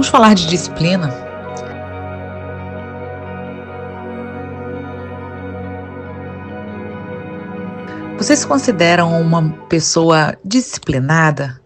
Vamos falar de disciplina? Você se considera uma pessoa disciplinada?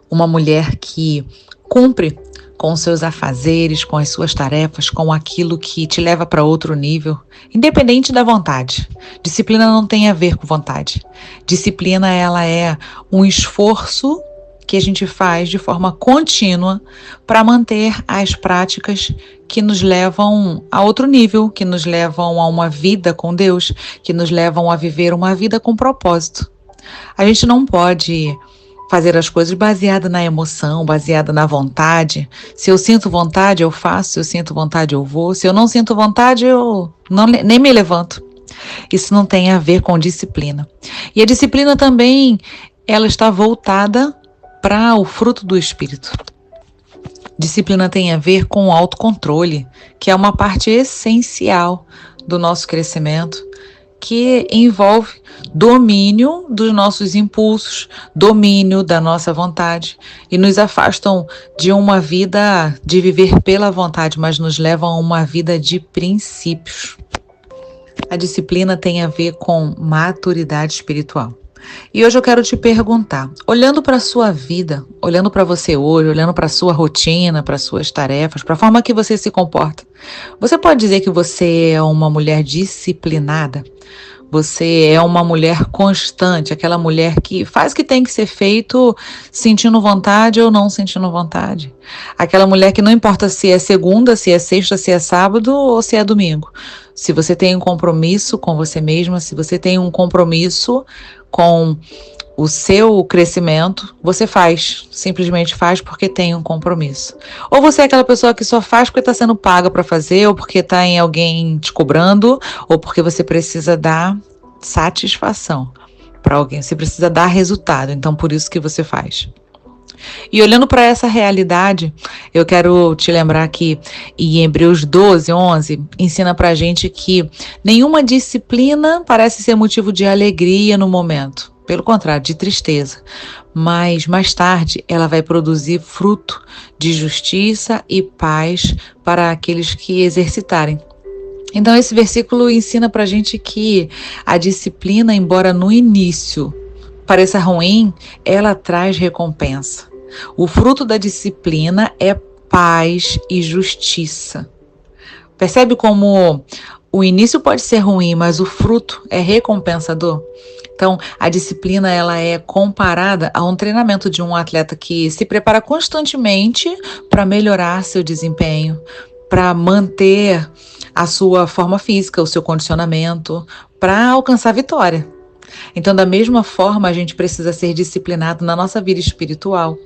Uma mulher que cumpre com os seus afazeres, com as suas tarefas, com aquilo que te leva para outro nível, independente da vontade. Disciplina não tem a ver com vontade. Disciplina, ela é um esforço que a gente faz de forma contínua para manter as práticas que nos levam a outro nível, que nos levam a uma vida com Deus, que nos levam a viver uma vida com propósito. A gente não pode fazer as coisas baseada na emoção, baseada na vontade. Se eu sinto vontade, eu faço. Se eu sinto vontade, eu vou. Se eu não sinto vontade, eu nem me levanto. Isso não tem a ver com disciplina. E a disciplina também, ela está voltada para o fruto do Espírito. Disciplina tem a ver com o autocontrole, que é uma parte essencial do nosso crescimento, que envolve domínio dos nossos impulsos, domínio da nossa vontade e nos afastam de uma vida de viver pela vontade, mas nos levam a uma vida de princípios. A disciplina tem a ver com maturidade espiritual. E hoje eu quero te perguntar, olhando para a sua vida, olhando para você hoje, olhando para a sua rotina, para as suas tarefas, para a forma que você se comporta, você pode dizer que você é uma mulher disciplinada? Você é uma mulher constante, aquela mulher que faz o que tem que ser feito sentindo vontade ou não sentindo vontade. Aquela mulher que não importa se é segunda, se é sexta, se é sábado ou se é domingo. Se você tem um compromisso com você mesma, se você tem um compromisso com o seu crescimento, você faz, simplesmente faz porque tem um compromisso. Ou você é aquela pessoa que só faz porque está sendo paga para fazer, ou porque está em alguém te cobrando, ou porque você precisa dar satisfação para alguém, você precisa dar resultado, então por isso que você faz. E olhando para essa realidade, eu quero te lembrar que em Hebreus 12:11 ensina para a gente que nenhuma disciplina parece ser motivo de alegria no momento. Pelo contrário, de tristeza. Mas mais tarde ela vai produzir fruto de justiça e paz para aqueles que exercitarem. Então esse versículo ensina pra gente que a disciplina, embora no início pareça ruim, ela traz recompensa. O fruto da disciplina é paz e justiça. Percebe como o início pode ser ruim, mas o fruto é recompensador? Então, a disciplina, ela é comparada a um treinamento de um atleta que se prepara constantemente para melhorar seu desempenho, para manter a sua forma física, o seu condicionamento, para alcançar a vitória. Então, da mesma forma, a gente precisa ser disciplinado na nossa vida espiritual,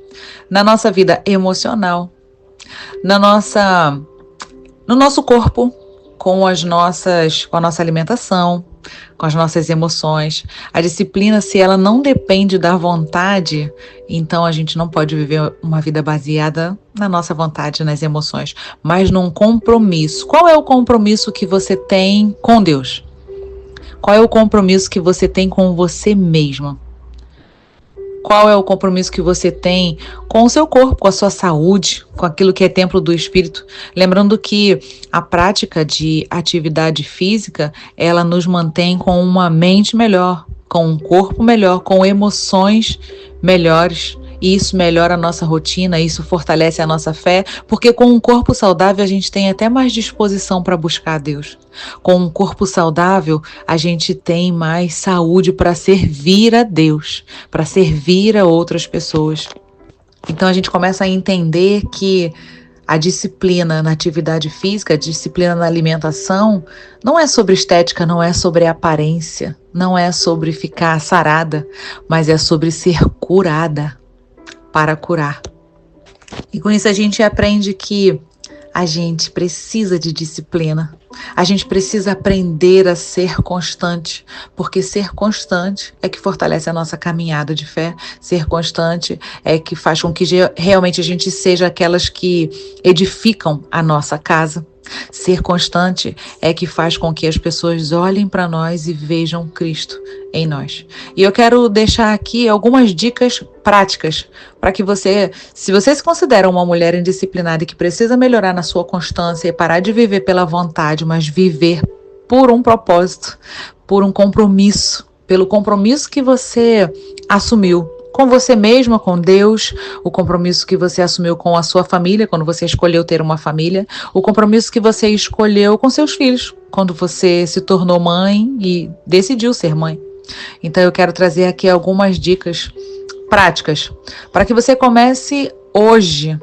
na nossa vida emocional, no nosso corpo, com a nossa alimentação, com as nossas emoções. A disciplina, se ela não depende da vontade, então a gente não pode viver uma vida baseada na nossa vontade, nas emoções, mas num compromisso. Qual é o compromisso que você tem com Deus? Qual é o compromisso que você tem com você mesma? Qual é o compromisso que você tem com o seu corpo, com a sua saúde, com aquilo que é templo do Espírito? Lembrando que a prática de atividade física, ela nos mantém com uma mente melhor, com um corpo melhor, com emoções melhores. E isso melhora a nossa rotina, isso fortalece a nossa fé, porque com um corpo saudável a gente tem até mais disposição para buscar a Deus. Com um corpo saudável a gente tem mais saúde para servir a Deus, para servir a outras pessoas. Então a gente começa a entender que a disciplina na atividade física, a disciplina na alimentação, não é sobre estética, não é sobre aparência, não é sobre ficar sarada, mas é sobre ser curada. Para curar. E com isso a gente aprende que a gente precisa de disciplina. A gente precisa aprender a ser constante, porque ser constante é que fortalece a nossa caminhada de fé. Ser constante é que faz com que realmente a gente seja aquelas que edificam a nossa casa. Ser constante é que faz com que as pessoas olhem para nós e vejam Cristo em nós. E eu quero deixar aqui algumas dicas práticas para que você, se você se considera uma mulher indisciplinada e que precisa melhorar na sua constância e parar de viver pela vontade, mas viver por um propósito, por um compromisso, pelo compromisso que você assumiu com você mesma, com Deus, o compromisso que você assumiu com a sua família, quando você escolheu ter uma família, o compromisso que você escolheu com seus filhos, quando você se tornou mãe e decidiu ser mãe. Então eu quero trazer aqui algumas dicas práticas para que você comece hoje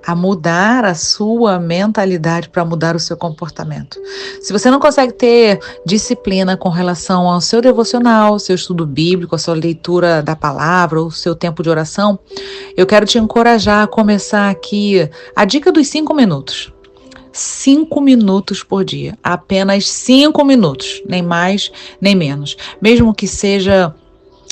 a mudar a sua mentalidade para mudar o seu comportamento. Se você não consegue ter disciplina com relação ao seu devocional, seu estudo bíblico, a sua leitura da palavra, ou seu tempo de oração, eu quero te encorajar a começar aqui a dica dos 5 minutos. 5 minutos por dia, apenas 5 minutos, nem mais, nem menos. Mesmo que seja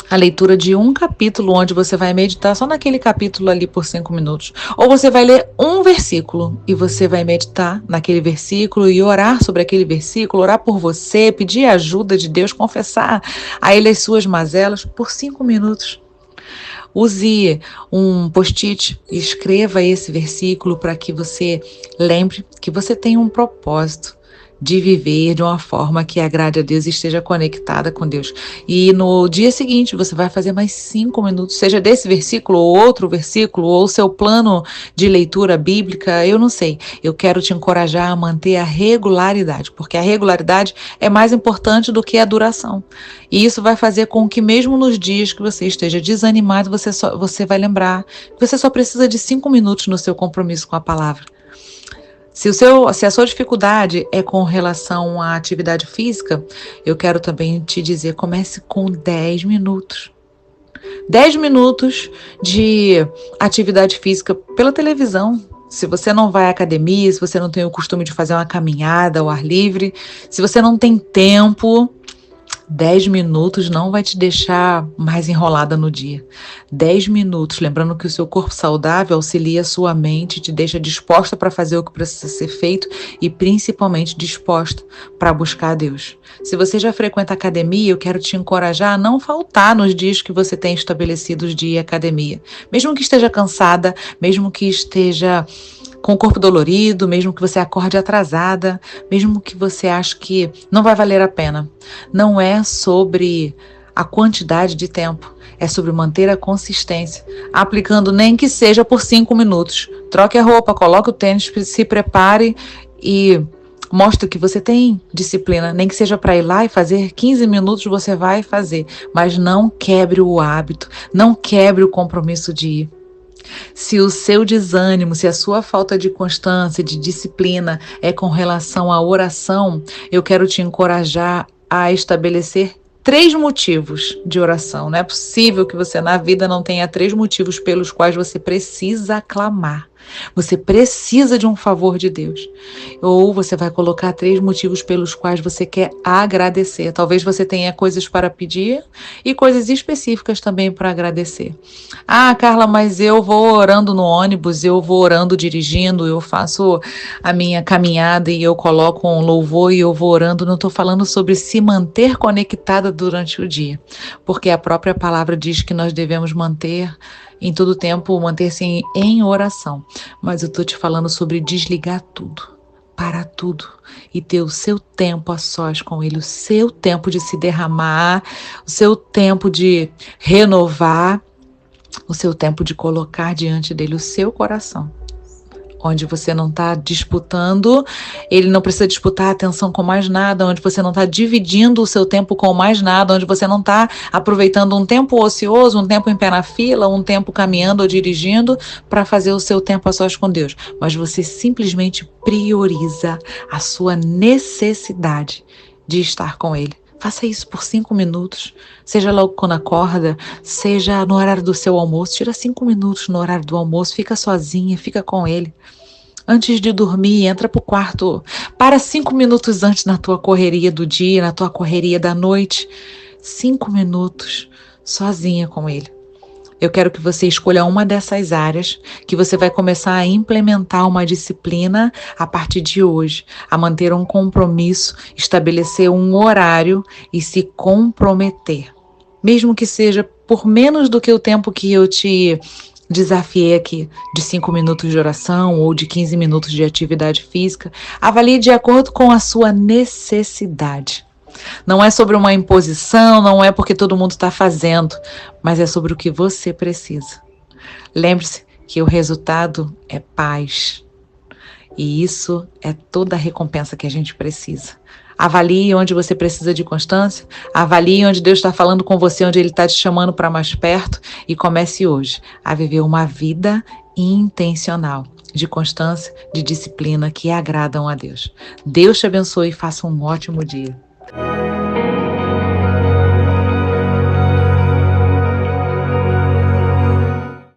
a leitura de um capítulo, onde você vai meditar só naquele capítulo ali por 5 minutos. Ou você vai ler um versículo e você vai meditar naquele versículo e orar sobre aquele versículo, orar por você, pedir a ajuda de Deus, confessar a Ele as suas mazelas por 5 minutos. Use um post-it e escreva esse versículo para que você lembre que você tem um propósito de viver de uma forma que agrade a Deus e esteja conectada com Deus. E no dia seguinte você vai fazer mais 5 minutos, seja desse versículo ou outro versículo, ou seu plano de leitura bíblica, eu não sei. Eu quero te encorajar a manter a regularidade, porque a regularidade é mais importante do que a duração. E isso vai fazer com que mesmo nos dias que você esteja desanimado, você vai lembrar que você só precisa de 5 minutos no seu compromisso com a palavra. Se a sua dificuldade é com relação à atividade física, eu quero também te dizer, comece com 10 minutos. 10 minutos de atividade física pela televisão. Se você não vai à academia, se você não tem o costume de fazer uma caminhada ao ar livre, se você não tem tempo, 10 minutos não vai te deixar mais enrolada no dia. 10 minutos, lembrando que o seu corpo saudável auxilia a sua mente, te deixa disposta para fazer o que precisa ser feito e principalmente disposta para buscar a Deus. Se você já frequenta academia, eu quero te encorajar a não faltar nos dias que você tem estabelecidos de ir à academia. Mesmo que esteja cansada, mesmo que esteja com o corpo dolorido, mesmo que você acorde atrasada, mesmo que você ache que não vai valer a pena. Não é sobre a quantidade de tempo, é sobre manter a consistência, aplicando nem que seja por 5 minutos. Troque a roupa, coloque o tênis, se prepare e mostre que você tem disciplina, nem que seja para ir lá e fazer 15 minutos, você vai fazer, mas não quebre o hábito, não quebre o compromisso de ir. Se o seu desânimo, se a sua falta de constância, de disciplina é com relação à oração, eu quero te encorajar a estabelecer 3 motivos de oração. Não é possível que você na vida não tenha 3 motivos pelos quais você precisa clamar. Você precisa de um favor de Deus. Ou você vai colocar 3 motivos pelos quais você quer agradecer. Talvez você tenha coisas para pedir e coisas específicas também para agradecer. Ah, Carla, mas eu vou orando no ônibus, eu vou orando dirigindo, eu faço a minha caminhada e eu coloco um louvor e eu vou orando. Não estou falando sobre se manter conectada durante o dia, porque a própria palavra diz que nós devemos manter em todo tempo, manter-se em oração. Mas eu estou te falando sobre desligar tudo, parar tudo e ter o seu tempo a sós com Ele, o seu tempo de se derramar, o seu tempo de renovar, o seu tempo de colocar diante dele o seu coração. Onde você não está disputando, ele não precisa disputar a atenção com mais nada, onde você não está dividindo o seu tempo com mais nada, onde você não está aproveitando um tempo ocioso, um tempo em pé na fila, um tempo caminhando ou dirigindo para fazer o seu tempo a sós com Deus. Mas você simplesmente prioriza a sua necessidade de estar com Ele. Faça isso por 5 minutos, seja logo quando acorda, seja no horário do seu almoço. Tira 5 minutos no horário do almoço, fica sozinha, fica com Ele. Antes de dormir, entra pro quarto, para 5 minutos antes na tua correria do dia, na tua correria da noite. 5 minutos sozinha com ele. Eu quero que você escolha uma dessas áreas que você vai começar a implementar uma disciplina a partir de hoje, a manter um compromisso, estabelecer um horário e se comprometer. Mesmo que seja por menos do que o tempo que eu te desafiei aqui, de 5 minutos de oração ou de 15 minutos de atividade física, avalie de acordo com a sua necessidade. Não é sobre uma imposição, não é porque todo mundo está fazendo, mas é sobre o que você precisa. Lembre-se que o resultado é paz. E isso é toda a recompensa que a gente precisa. Avalie onde você precisa de constância, avalie onde Deus está falando com você, onde Ele está te chamando para mais perto e comece hoje a viver uma vida intencional, de constância, de disciplina que agradam a Deus. Deus te abençoe e faça um ótimo dia.